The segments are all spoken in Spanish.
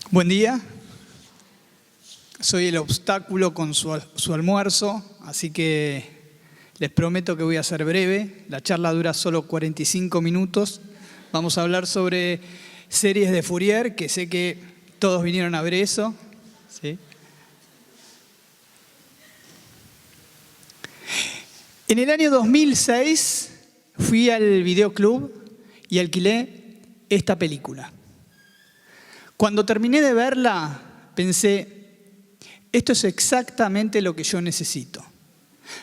Buen día. Soy el obstáculo con su almuerzo, así que les prometo que voy a ser breve. La charla dura solo 45 minutos. Vamos a hablar sobre series de Fourier, que sé que todos vinieron a ver eso. ¿Sí? En el año 2006 fui al videoclub y alquilé esta película. Cuando terminé de verla, pensé, esto es exactamente lo que yo necesito.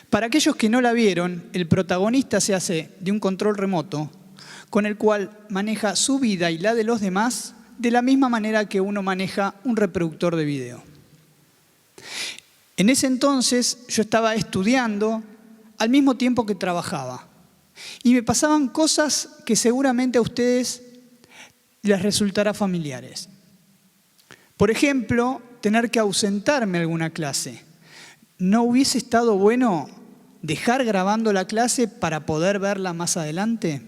Para aquellos que no la vieron, el protagonista se hace de un control remoto con el cual maneja su vida y la de los demás de la misma manera que uno maneja un reproductor de video. En ese entonces yo estaba estudiando al mismo tiempo que trabajaba y me pasaban cosas que seguramente a ustedes les resultará familiares. Por ejemplo, tener que ausentarme a alguna clase. ¿No hubiese estado bueno dejar grabando la clase para poder verla más adelante?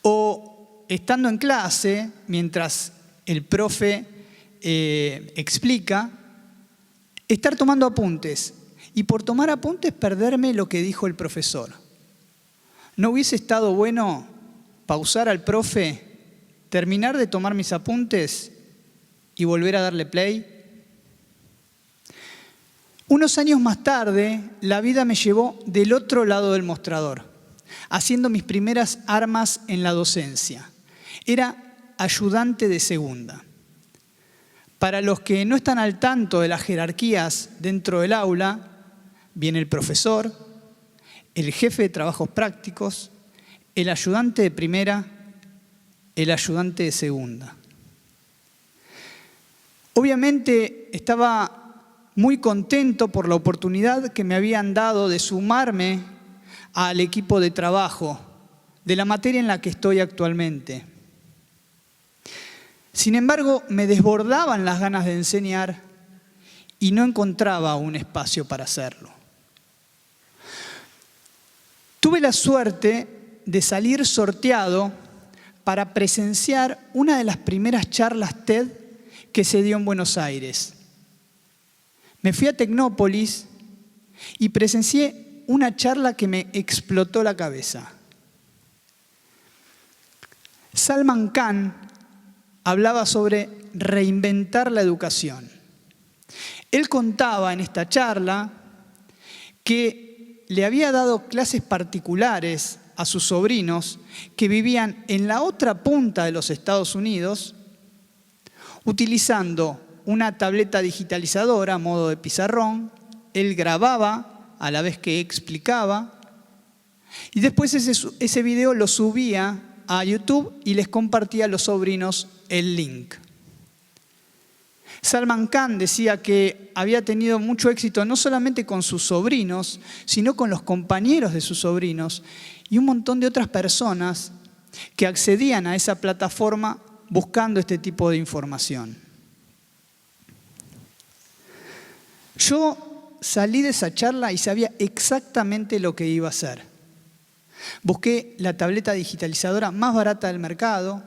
O estando en clase, mientras el profe explica, estar tomando apuntes y por tomar apuntes perderme lo que dijo el profesor. ¿No hubiese estado bueno pausar al profe, terminar de tomar mis apuntes y volver a darle play? Unos años más tarde, la vida me llevó del otro lado del mostrador, haciendo mis primeras armas en la docencia. Era ayudante de segunda. Para los que no están al tanto de las jerarquías dentro del aula, viene el profesor, el jefe de trabajos prácticos, el ayudante de primera, el ayudante de segunda. Obviamente estaba muy contento por la oportunidad que me habían dado de sumarme al equipo de trabajo de la materia en la que estoy actualmente. Sin embargo, me desbordaban las ganas de enseñar y no encontraba un espacio para hacerlo. Tuve la suerte de salir sorteado para presenciar una de las primeras charlas TED que se dio en Buenos Aires. Me fui a Tecnópolis y presencié una charla que me explotó la cabeza. Salman Khan hablaba sobre reinventar la educación. Él contaba en esta charla que le había dado clases particulares a sus sobrinos que vivían en la otra punta de los Estados Unidos, utilizando una tableta digitalizadora a modo de pizarrón. Él grababa a la vez que explicaba y después ese video lo subía a YouTube y les compartía a los sobrinos el link. Salman Khan decía que había tenido mucho éxito no solamente con sus sobrinos, sino con los compañeros de sus sobrinos y un montón de otras personas que accedían a esa plataforma buscando este tipo de información. Yo salí de esa charla y sabía exactamente lo que iba a hacer. Busqué la tableta digitalizadora más barata del mercado,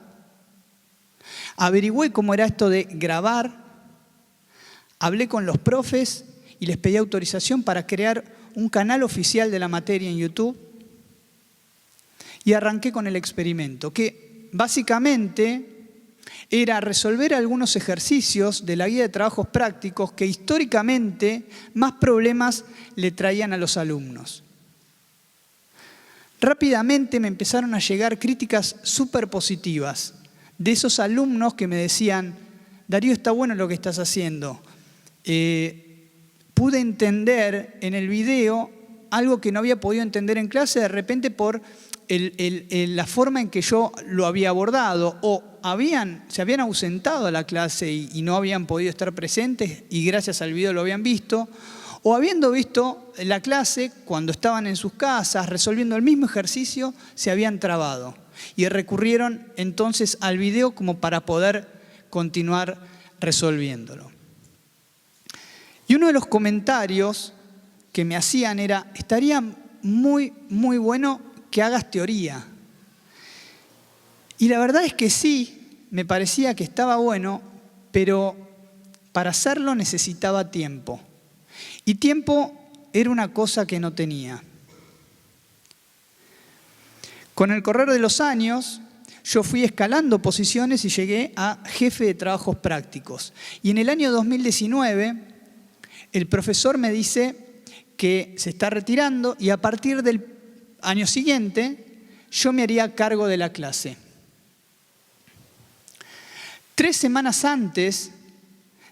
averigüé cómo era esto de grabar, hablé con los profes y les pedí autorización para crear un canal oficial de la materia en YouTube y arranqué con el experimento, que básicamente era resolver algunos ejercicios de la guía de trabajos prácticos que históricamente más problemas le traían a los alumnos. Rápidamente me empezaron a llegar críticas súper positivas de esos alumnos que me decían: Darío, está bueno lo que estás haciendo. Pude entender en el video algo que no había podido entender en clase de repente por la forma en que yo lo había abordado, o se habían ausentado a la clase y no habían podido estar presentes y gracias al video lo habían visto, o habiendo visto la clase cuando estaban en sus casas resolviendo el mismo ejercicio se habían trabado y recurrieron entonces al video como para poder continuar resolviéndolo. Y uno de los comentarios que me hacían era: estaría muy bueno que hagas teoría. Y la verdad es que sí, me parecía que estaba bueno, pero para hacerlo necesitaba tiempo. Y tiempo era una cosa que no tenía. Con el correr de los años, yo fui escalando posiciones y llegué a jefe de trabajos prácticos. Y en el año 2019, el profesor me dice que se está retirando y a partir del año siguiente, yo me haría cargo de la clase. 3 semanas antes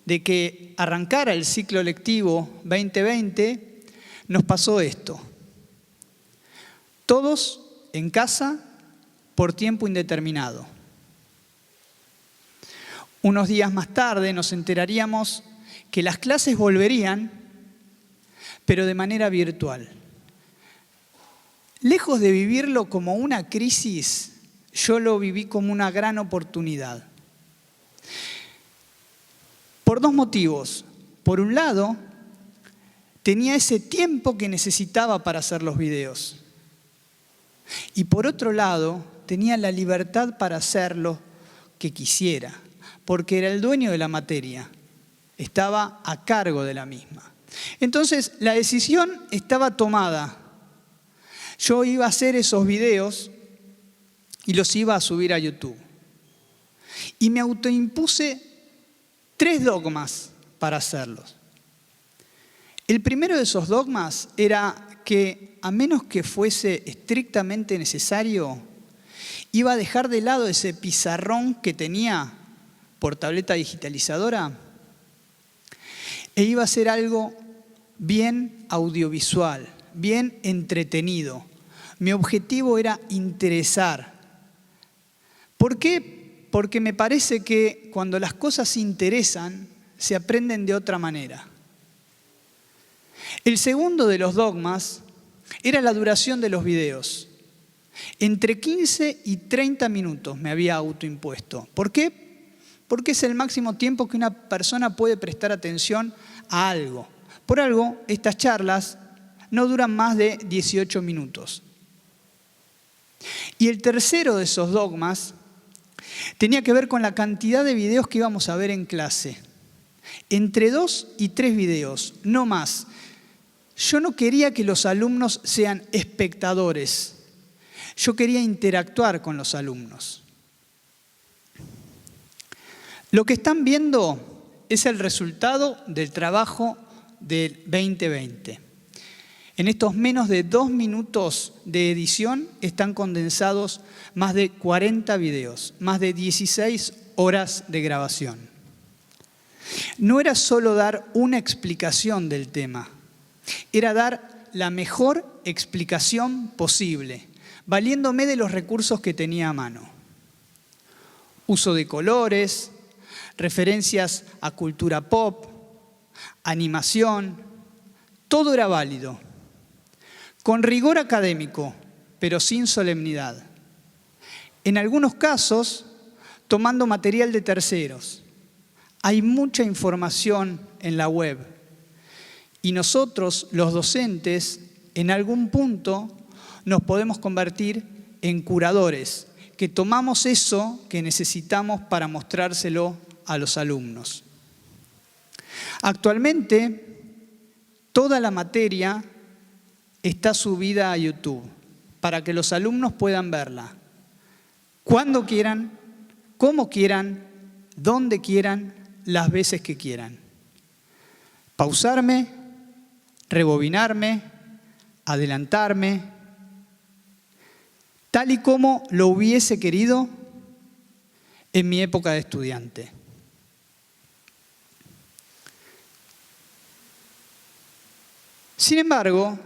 de que arrancara el ciclo lectivo 2020, nos pasó esto. Todos en casa por tiempo indeterminado. Unos días más tarde nos enteraríamos que las clases volverían, pero de manera virtual. Lejos de vivirlo como una crisis, yo lo viví como una gran oportunidad. Por 2 motivos. Por un lado, tenía ese tiempo que necesitaba para hacer los videos. Y por otro lado, tenía la libertad para hacer lo que quisiera, porque era el dueño de la materia. Estaba a cargo de la misma. Entonces, la decisión estaba tomada. Yo iba a hacer esos videos y los iba a subir a YouTube. Y me autoimpuse 3 dogmas para hacerlos. El primero de esos dogmas era que, a menos que fuese estrictamente necesario, iba a dejar de lado ese pizarrón que tenía por tableta digitalizadora e iba a hacer algo bien audiovisual, bien entretenido. Mi objetivo era interesar. ¿Por qué? Porque me parece que cuando las cosas interesan, se aprenden de otra manera. El segundo de los dogmas era la duración de los videos. Entre 15 y 30 minutos me había autoimpuesto. ¿Por qué? Porque es el máximo tiempo que una persona puede prestar atención a algo. Por algo, estas charlas no duran más de 18 minutos. Y el tercero de esos dogmas tenía que ver con la cantidad de videos que íbamos a ver en clase. Entre 2 y 3 videos, no más. Yo no quería que los alumnos sean espectadores. Yo quería interactuar con los alumnos. Lo que están viendo es el resultado del trabajo del 2020. En estos menos de 2 minutos de edición están condensados más de 40 videos, más de 16 horas de grabación. No era solo dar una explicación del tema, era dar la mejor explicación posible, valiéndome de los recursos que tenía a mano. Uso de colores, referencias a cultura pop, animación, todo era válido. Con rigor académico, pero sin solemnidad. En algunos casos, tomando material de terceros. Hay mucha información en la web. Y nosotros, los docentes, en algún punto nos podemos convertir en curadores, que tomamos eso que necesitamos para mostrárselo a los alumnos. Actualmente, toda la materia está subida a YouTube para que los alumnos puedan verla cuando quieran, como quieran, donde quieran, las veces que quieran. Pausarme, rebobinarme, adelantarme, tal y como lo hubiese querido en mi época de estudiante. Sin embargo,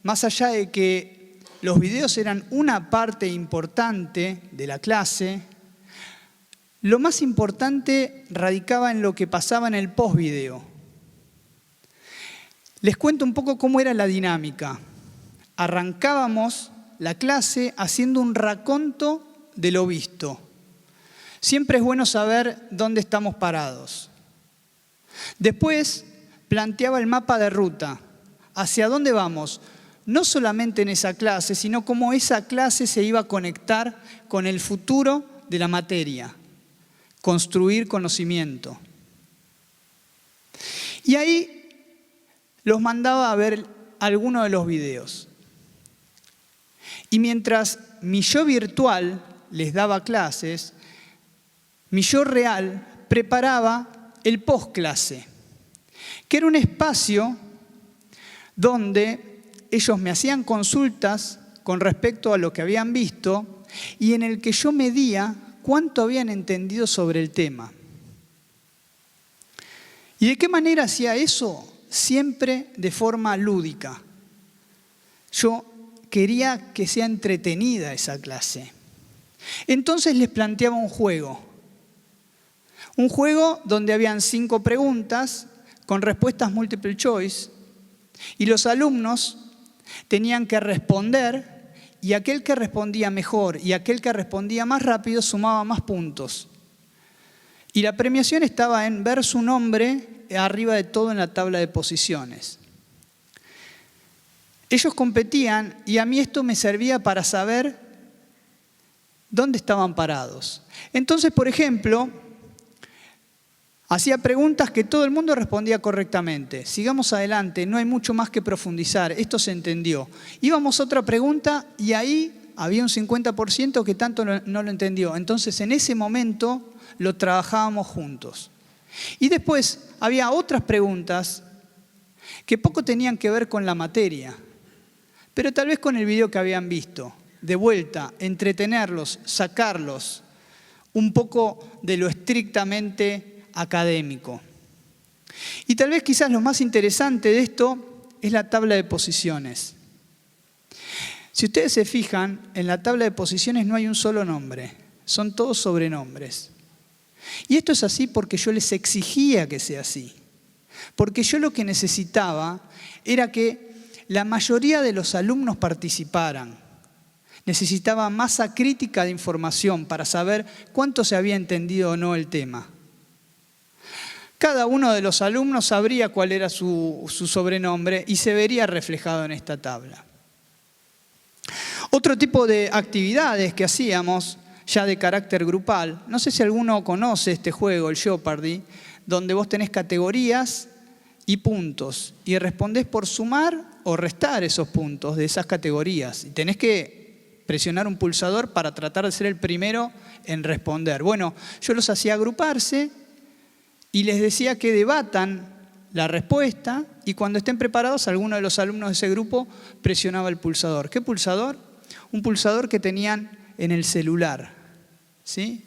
más allá de que los videos eran una parte importante de la clase, lo más importante radicaba en lo que pasaba en el postvideo. Les cuento un poco cómo era la dinámica. Arrancábamos la clase haciendo un raconto de lo visto. Siempre es bueno saber dónde estamos parados. Después planteaba el mapa de ruta. ¿Hacia dónde vamos? No solamente en esa clase, sino cómo esa clase se iba a conectar con el futuro de la materia. construir conocimiento. Y ahí los mandaba a ver alguno de los videos. Y mientras mi yo virtual les daba clases, mi yo real preparaba el postclase, que era un espacio donde ellos me hacían consultas con respecto a lo que habían visto y en el que yo medía cuánto habían entendido sobre el tema. ¿Y de qué manera hacía eso? Siempre de forma lúdica. Yo quería que sea entretenida esa clase. Entonces les planteaba un juego. Un juego donde habían 5 preguntas con respuestas multiple choice y los alumnos tenían que responder y aquel que respondía mejor y aquel que respondía más rápido sumaba más puntos. Y la premiación estaba en ver su nombre arriba de todo en la tabla de posiciones. Ellos competían y a mí esto me servía para saber dónde estaban parados. Entonces, por ejemplo, hacía preguntas que todo el mundo respondía correctamente. Sigamos adelante, no hay mucho más que profundizar, esto se entendió. Íbamos a otra pregunta y ahí había un 50% que tanto no lo entendió. Entonces, en ese momento lo trabajábamos juntos. Y después había otras preguntas que poco tenían que ver con la materia, pero tal vez con el video que habían visto. De vuelta, entretenerlos, sacarlos un poco de lo estrictamente académico. Y tal vez quizás lo más interesante de esto es la tabla de posiciones. Si ustedes se fijan, en la tabla de posiciones no hay un solo nombre, son todos sobrenombres. Y esto es así porque yo les exigía que sea así. Porque yo lo que necesitaba era que la mayoría de los alumnos participaran. Necesitaba masa crítica de información para saber cuánto se había entendido o no el tema. Cada uno de los alumnos sabría cuál era su sobrenombre y se vería reflejado en esta tabla. Otro tipo de actividades que hacíamos, ya de carácter grupal, no sé si alguno conoce este juego, el Jeopardy, donde vos tenés categorías y puntos y respondés por sumar o restar esos puntos de esas categorías. Y tenés que presionar un pulsador para tratar de ser el primero en responder. Bueno, yo los hacía agruparse y les decía que debatan la respuesta y cuando estén preparados, alguno de los alumnos de ese grupo presionaba el pulsador. ¿Qué pulsador? Un pulsador que tenían en el celular. ¿Sí?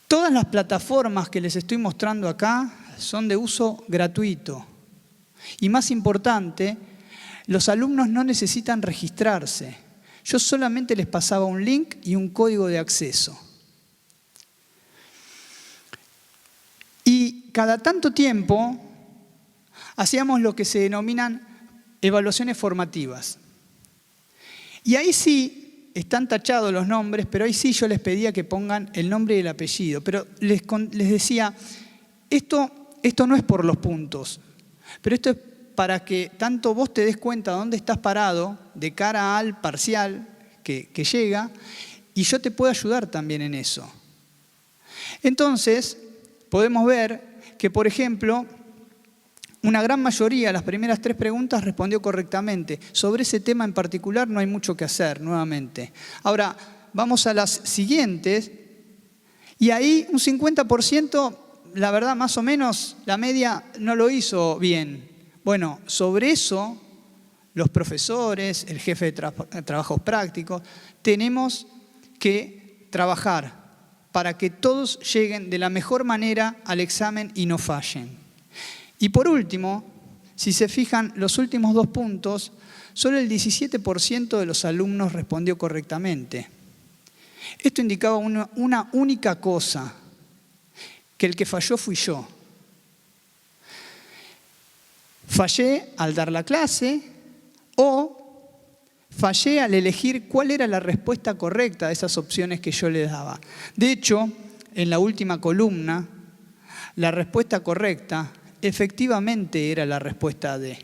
Todas las plataformas que les estoy mostrando acá son de uso gratuito. Y más importante, los alumnos no necesitan registrarse. Yo solamente les pasaba un link y un código de acceso. Y cada tanto tiempo hacíamos lo que se denominan evaluaciones formativas. Y ahí sí están tachados los nombres, pero ahí sí yo les pedía que pongan el nombre y el apellido. Pero les decía, esto no es por los puntos, pero esto es para que tanto vos te des cuenta de dónde estás parado de cara al parcial que llega y yo te puedo ayudar también en eso. Entonces, podemos ver que, por ejemplo, una gran mayoría, las primeras 3 preguntas, respondió correctamente. Sobre ese tema en particular no hay mucho que hacer, nuevamente. Ahora, vamos a las siguientes. Y ahí un 50%, la verdad, más o menos, la media no lo hizo bien. Bueno, sobre eso, los profesores, el jefe de trabajos prácticos, tenemos que trabajar para que todos lleguen de la mejor manera al examen y no fallen. Y por último, si se fijan, los últimos 2 puntos, solo el 17% de los alumnos respondió correctamente. Esto indicaba una única cosa, que el que falló fui yo. Fallé al dar la clase o fallé al elegir cuál era la respuesta correcta de esas opciones que yo les daba. De hecho, en la última columna, la respuesta correcta efectivamente era la respuesta D.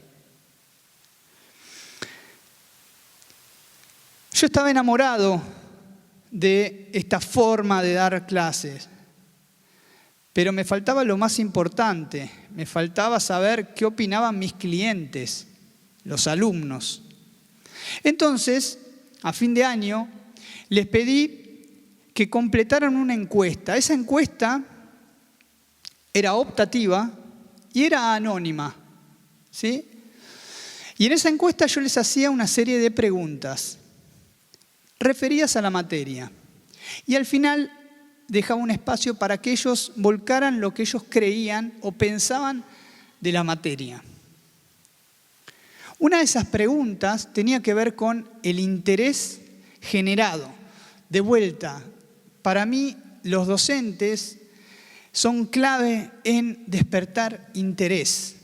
Yo estaba enamorado de esta forma de dar clases. pero me faltaba lo más importante, me faltaba saber qué opinaban mis clientes, los alumnos. Entonces, a fin de año, les pedí que completaran una encuesta. Esa encuesta era optativa y era anónima, ¿sí? Y en esa encuesta yo les hacía una serie de preguntas referidas a la materia. Y al final dejaba un espacio para que ellos volcaran lo que ellos creían o pensaban de la materia. Una de esas preguntas tenía que ver con el interés generado. De vuelta, para mí los docentes son clave en despertar interés,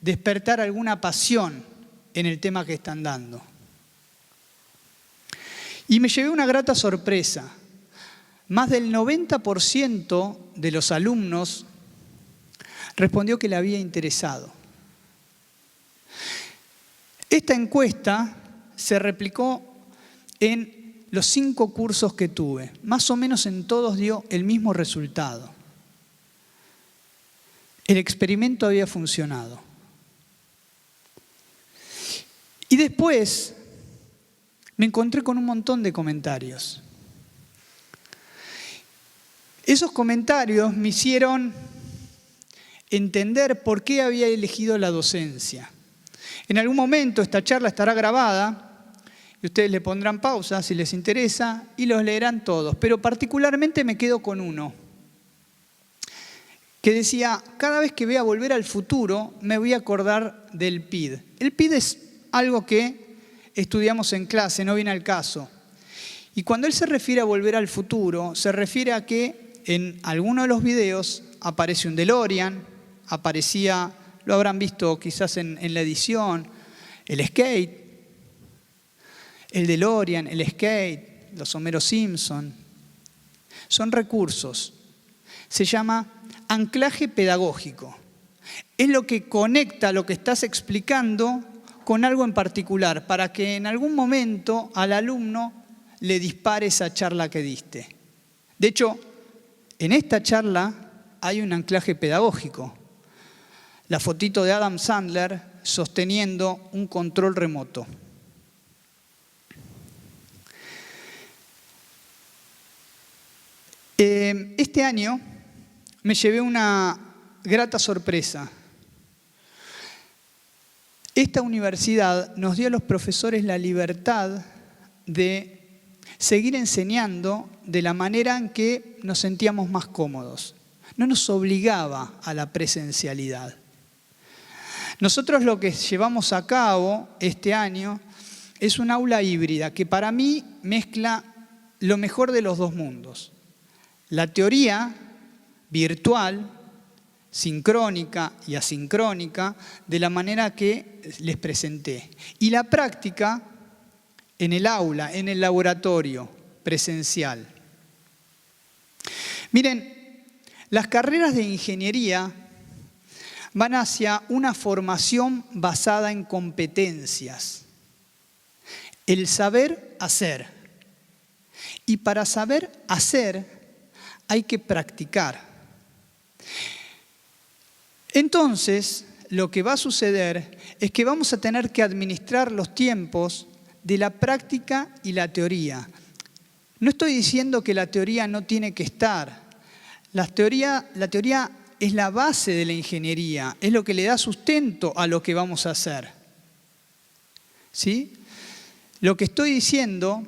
despertar alguna pasión en el tema que están dando. Y me llevé una grata sorpresa. Más del 90% de los alumnos respondió que le había interesado. Esta encuesta se replicó en los 5 cursos que tuve. Más o menos en todos dio el mismo resultado. El experimento había funcionado. Y después me encontré con un montón de comentarios. Esos comentarios me hicieron entender por qué había elegido la docencia. En algún momento esta charla estará grabada y ustedes le pondrán pausa si les interesa y los leerán todos, pero particularmente me quedo con uno que decía: cada vez que vea Volver al Futuro me voy a acordar del PID. El PID es algo que estudiamos en clase, no viene al caso. Y cuando él se refiere a Volver al Futuro, se refiere a que en alguno de los videos aparece un DeLorean, aparecía, lo habrán visto quizás en la edición, el skate, el DeLorean, el skate, los Homero Simpson. Son recursos. Se llama anclaje pedagógico. Es lo que conecta lo que estás explicando con algo en particular, para que en algún momento al alumno le dispare esa charla que diste. De hecho, en esta charla hay un anclaje pedagógico. La fotito de Adam Sandler sosteniendo un control remoto. Este año me llevé una grata sorpresa. Esta universidad nos dio a los profesores la libertad de seguir enseñando de la manera en que nos sentíamos más cómodos. No nos obligaba a la presencialidad. Nosotros lo que llevamos a cabo este año es un aula híbrida que para mí mezcla lo mejor de los dos mundos. La teoría virtual, sincrónica y asincrónica, de la manera que les presenté. Y la práctica en el aula, en el laboratorio presencial. Miren, las carreras de ingeniería van hacia una formación basada en competencias. El saber hacer. Y para saber hacer hay que practicar. Entonces, lo que va a suceder es que vamos a tener que administrar los tiempos de la práctica y la teoría. No estoy diciendo que la teoría no tiene que estar. La teoría es la base de la ingeniería, es lo que le da sustento a lo que vamos a hacer. ¿Sí? Lo que estoy diciendo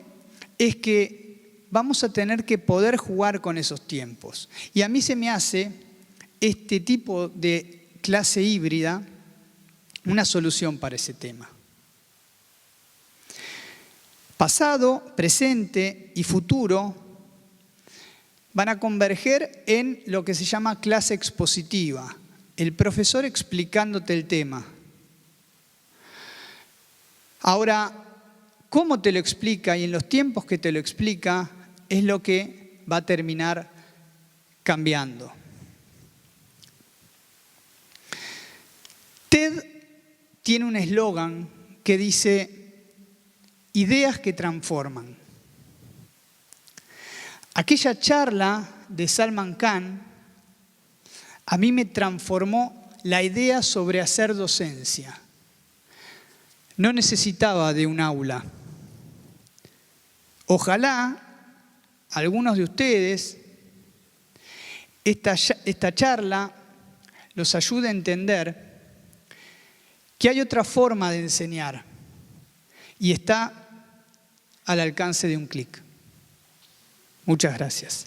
es que vamos a tener que poder jugar con esos tiempos. Y a mí se me hace este tipo de clase híbrida una solución para ese tema. Pasado, presente y futuro van a converger en lo que se llama clase expositiva, el profesor explicándote el tema. Ahora, cómo te lo explica y en los tiempos que te lo explica es lo que va a terminar cambiando. TED tiene un eslogan que dice: ideas que transforman. Aquella charla de Salman Khan A mí me transformó la idea sobre hacer docencia. No necesitaba de un aula. Ojalá algunos de ustedes, esta charla los ayude a entender que hay otra forma de enseñar y está al alcance de un clic. Muchas gracias.